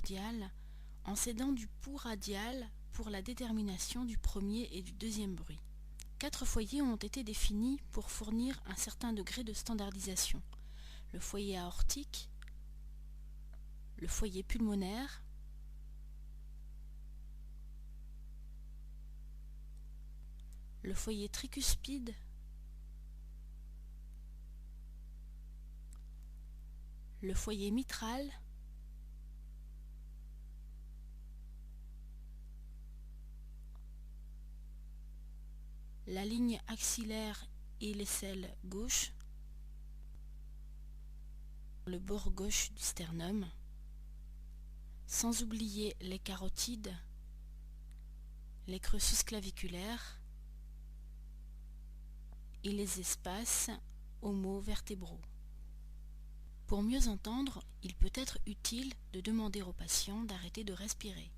primordial en s'aidant du pouls radial pour la détermination du premier et du deuxième bruit. 4 foyers ont été définis pour fournir un certain degré de standardisation. Le foyer aortique, le foyer pulmonaire, le foyer tricuspide, le foyer mitral, la ligne axillaire et l'aisselle gauche, le bord gauche du sternum, sans oublier les carotides, les creux susclaviculaires et les espaces homo-vertébraux. Pour mieux entendre, il peut être utile de demander au patient d'arrêter de respirer.